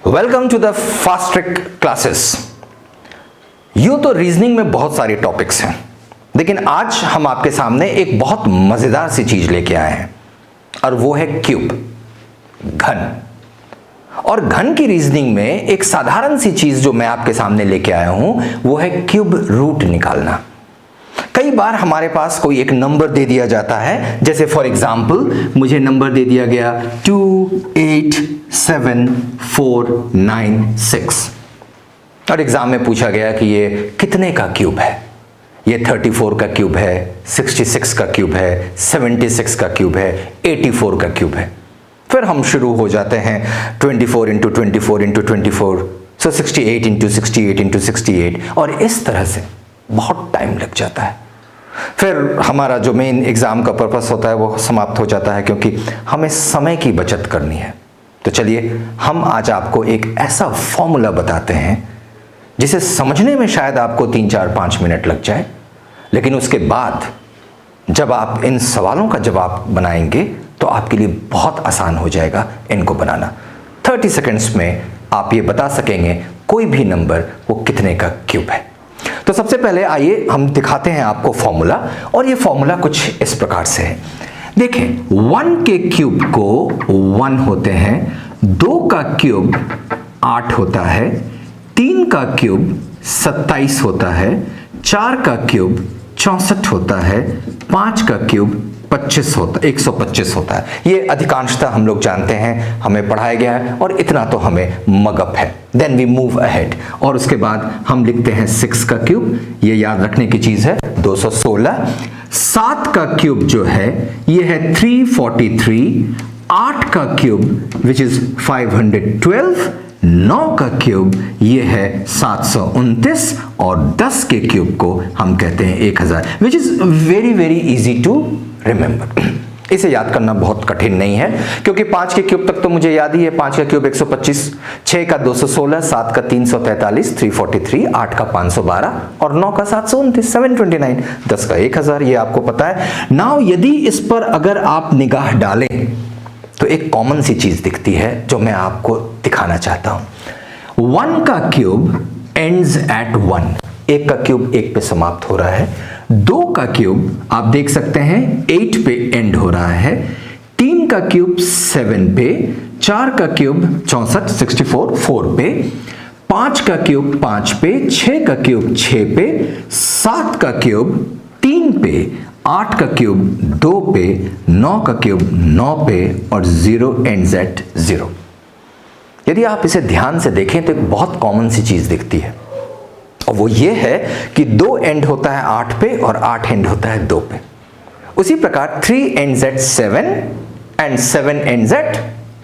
Welcome to the fast trick classes. यूं तो reasoning में बहुत सारे टॉपिक्स हैं, लेकिन आज हम आपके सामने एक बहुत मजेदार सी चीज लेके आए हैं और वो है क्यूब, घन। और घन की रीजनिंग में एक साधारण सी चीज जो मैं आपके सामने लेके आया हूं वो है क्यूब रूट निकालना। कई बार हमारे पास कोई एक नंबर दे दिया जाता है, जैसे फॉर एग्जाम्पल मुझे नंबर दे दिया गया 287496 और एग्जाम में पूछा गया कि ये कितने का क्यूब है। ये 34 का क्यूब है, 66 का क्यूब है, 76 का क्यूब है, 84 का क्यूब है। फिर हम शुरू हो जाते हैं 24 इंटू 24 इंटू 24, सो 68 इंटू 68 इंटू 68 और इस तरह से बहुत टाइम लग जाता है। फिर हमारा जो मेन एग्जाम का पर्पस होता है वो समाप्त हो जाता है, क्योंकि हमें समय की बचत करनी है। तो चलिए हम आज आपको एक ऐसा फॉर्मूला बताते हैं जिसे समझने में शायद आपको 3, 4, 5 मिनट लग जाए, लेकिन उसके बाद जब आप इन सवालों का जवाब बनाएंगे तो आपके लिए बहुत आसान हो जाएगा इनको बनाना। 30 सेकेंड्स में आप ये बता सकेंगे कोई भी नंबर वो कितने का क्यूब है। तो सबसे पहले आइए हम दिखाते हैं आपको फॉर्मूला, और ये फॉर्मूला कुछ इस प्रकार से है। देखें, 1 के क्यूब को 1 होते हैं, 2 का क्यूब 8 होता है, 3 का क्यूब 27 होता है, 4 का क्यूब 64 होता है, 5 का क्यूब 125 होता है। ये अधिकांशतः हम लोग जानते हैं, हमें पढ़ाया गया है और इतना तो हमें मगअप है। देन वी मूव अहेड और उसके बाद हम लिखते हैं 6 का क्यूब, ये याद रखने की चीज है, 216। 7 का क्यूब जो है ये है 343, 8 का क्यूब विच इज 512, 9 का क्यूब ये है 729 और 10 के क्यूब को हम कहते हैं 1000, which is very very easy to remember. इसे याद करना बहुत कठिन नहीं है, क्योंकि 5 के क्यूब तक तो मुझे याद ही है। 5 का क्यूब 125, 6 का 216, 7 का 343, 343, 8 का 512 और 9 का 729, 729, 10 का 1000, ये आपको पता है। नाउ यदि इस पर अगर आप निगाह डालें तो एक कॉमन सी चीज दिखती है जो मैं आपको दिखाना चाहता हूं। 1 का क्यूब एंड्स एट 1, 1 का क्यूब 1 पे समाप्त हो रहा है। 2 का क्यूब आप देख सकते हैं 8 पे एंड हो रहा है। 3 का क्यूब 7 पे, 4 का क्यूब 64 64 4 पे, 5 का क्यूब 5 पे, 6 का क्यूब 6 पे, 7 का क्यूब 3 पे, 8 का क्यूब 2 पे, 9 का क्यूब 9 पे और 0 एंड्स एट 0। यदि आप इसे ध्यान से देखें तो एक बहुत कॉमन सी चीज दिखती है, और वो ये है कि 2 एंड होता है 8 पे और 8 एंड होता है 2 पे। उसी प्रकार 3 ends at 7 and 7 ends at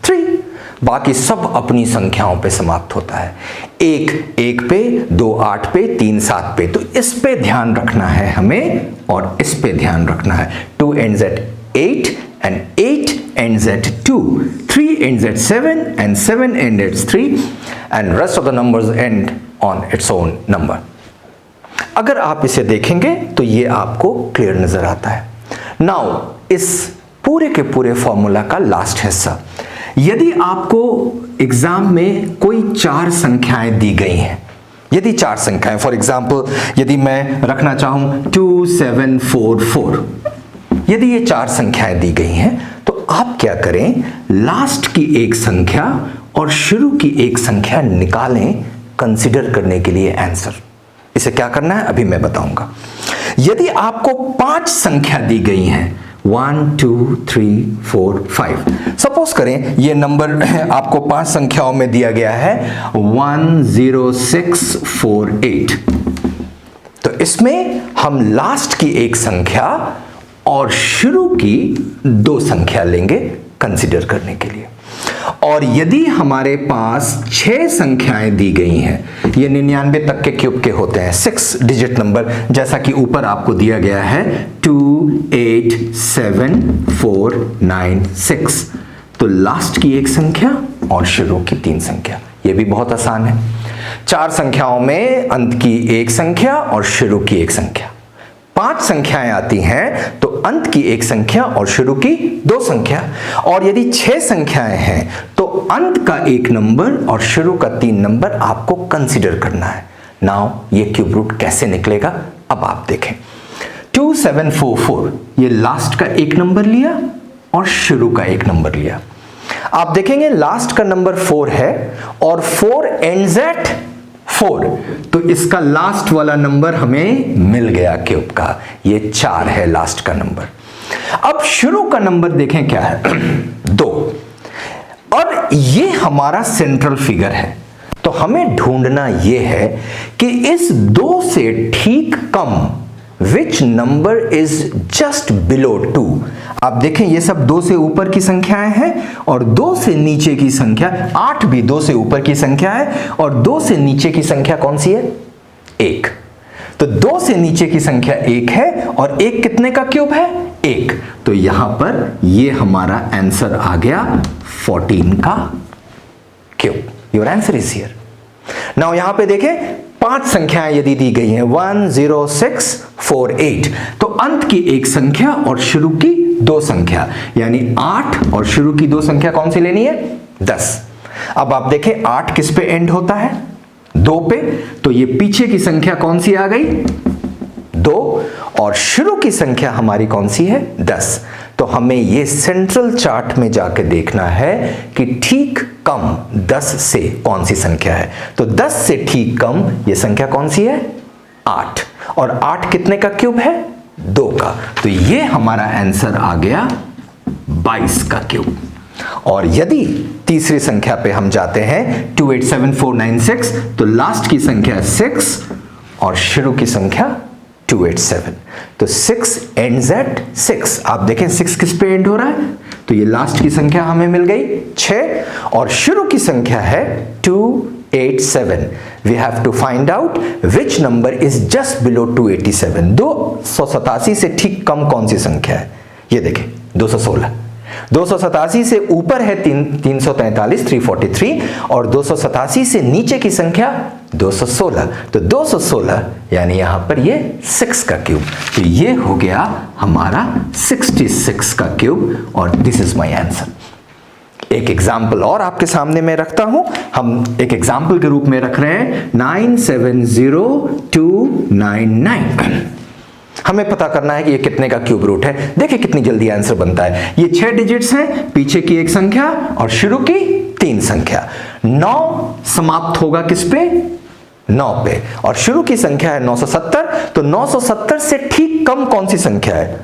3। बाकी सब अपनी संख्याओं पे समाप्त होता है। 1 1 पे, 2 8 पे, 3 7 पे। तो इस पे ध्यान रखना है हमें और इस पे ध्यान रखना है। 2 ends at 8 and 8 ends at 2, 3 ends at 7 and 7 ends at 3 and rest of the numbers end on its own number। अगर आप इसे देखेंगे तो ये आपको क्लियर नजर आता है। नाउ इस पूरे के पूरे फॉर्मूला का लास्ट हिस्सा, यदि आपको एग्जाम में कोई 4 संख्याएं दी गई हैं, यदि 4 संख्याएं, फॉर एग्जाम्पल यदि मैं रखना चाहूं 2744, यदि ये 4 संख्याएं दी गई हैं तो आप क्या करें, लास्ट की एक संख्या और शुरू की एक संख्या निकालें कंसीडर करने के लिए आंसर। इसे क्या करना है अभी मैं बताऊंगा। यदि आपको 5 संख्या दी गई हैं, 1 2 3 4 5, सपोज करें ये नंबर आपको 5 संख्याओं में दिया गया है 10648, तो इसमें हम लास्ट की एक संख्या और शुरू की 2 संख्या लेंगे कंसीडर करने के लिए। और यदि हमारे पास 6 संख्याएं दी गई हैं, ये 99 तक के क्यूब के होते हैं, 6 डिजिट नंबर, जैसा कि ऊपर आपको दिया गया है 287496, तो लास्ट की एक संख्या और शुरू की 3 संख्या। ये भी बहुत आसान है। 4 संख्याओं में अंत की एक संख्या और शुरू की एक संख्या। 5 संख्याएं आती हैं तो अंत की एक संख्या और शुरू की 2 संख्या। और यदि 6 संख्याएं हैं तो अंत का एक नंबर और शुरू का 3 नंबर आपको कंसीडर करना है। नाउ ये क्यूब रूट कैसे निकलेगा अब आप देखें। 2744 ये लास्ट का एक नंबर लिया और शुरू का एक नंबर लिया। आप देखेंगे लास्ट का नंबर 4 है और 4 एंड्स एट 4, तो इसका लास्ट वाला नंबर हमें मिल गया क्यूब का, ये 4 है लास्ट का नंबर। अब शुरू का नंबर देखें क्या है 2, और ये हमारा सेंट्रल फिगर है। तो हमें ढूंढना ये है कि इस 2 से ठीक कम which number is just below 2। आप देखें ये सब 2 से ऊपर की संख्याएं हैं और 2 से नीचे की संख्या 8 भी 2 से ऊपर की संख्या है और 2 से नीचे की संख्या कौन सी है 1। तो 2 से नीचे की संख्या 1 है और 1 कितने का क्यूब है 1। तो यहां पर ये हमारा आंसर आ गया 14 का cube. Your answer is here. Now यहां पे देखें 5 संख्याएं यदि दी गई हैं 1 0 6 4 8, तो अंत की एक संख्या और शुरू की 2 संख्या यानी 8 और शुरू की 2 संख्या कौन सी लेनी है 10। अब आप देखें 8 किस पे एंड होता है 2 पे, तो ये पीछे की संख्या कौन सी आ गई 2 और शुरू की संख्या हमारी कौन सी है 10। तो हमें ये सेंट्रल चार्ट में जाके देखना है कि ठीक कम 10 से कौन सी संख्या है। तो 10 से ठीक कम ये संख्या कौन सी है 8, और 8 कितने का क्यूब है 2 का। तो ये हमारा आंसर आ गया 22 का क्यूब। और यदि तीसरी संख्या पे हम जाते हैं 287496, तो लास्ट की संख्या 6 और शुरू की संख्या 287, तो 6 एंड्स एट 6। आप देखें 6 किस पे एंड हो रहा है, तो ये लास्ट की संख्या हमें मिल गई 6 और शुरू की संख्या है 287। We have to find out which number is just below 287। 287 से ठीक कम कौन सी संख्या है, ये देखें 216। 287 से ऊपर है 343 343 और 287 से नीचे की संख्या 216, तो 216 यानी यहां पर ये 6 का क्यूब। तो ये हो गया हमारा 66 का क्यूब और दिस इज माय आंसर। एक एग्जाम्पल और आपके सामने मैं रखता हूं, हम एक एग्जाम्पल के रूप में रख रहे हैं 970299। हमें पता करना है कि ये कितने का क्यूब रूट है। देखिए कितनी जल्दी आंसर बनता है। ये 6 डिजिट्स हैं, पीछे की एक संख्या और शुरू की 3 संख्या। 9 समाप्त होगा किस पे 9 पे और शुरू की संख्या है 970, तो 970 से ठीक कम कौन सी संख्या है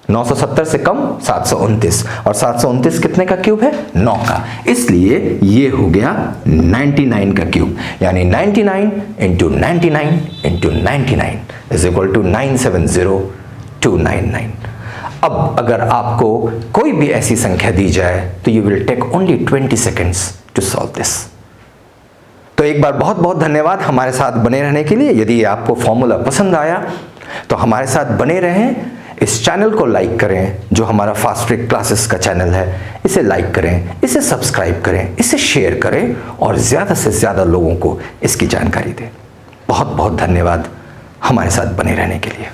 970 से कम 729 और 729 कितने का क्यूब है 9 का। इसलिए ये हो गया 99 का क्यूब, यानी 99 into 99 into 99 is equal to 970299। अब अगर आपको कोई भी ऐसी संख्या दी जाए तो you will take only 20 seconds to solve this. तो एक बार बहुत बहुत धन्यवाद हमारे साथ बने रहने के लिए। यदि आपको फॉर्मूला पसंद आया तो हमारे साथ बने रहें। इस चैनल को लाइक करें, जो हमारा फास्ट ट्रिक क्लासेस का चैनल है, इसे लाइक करें, इसे सब्सक्राइब करें, इसे शेयर करें और ज़्यादा से ज़्यादा लोगों को इसकी जानकारी दें। बहुत बहुत धन्यवाद हमारे साथ बने रहने के लिए।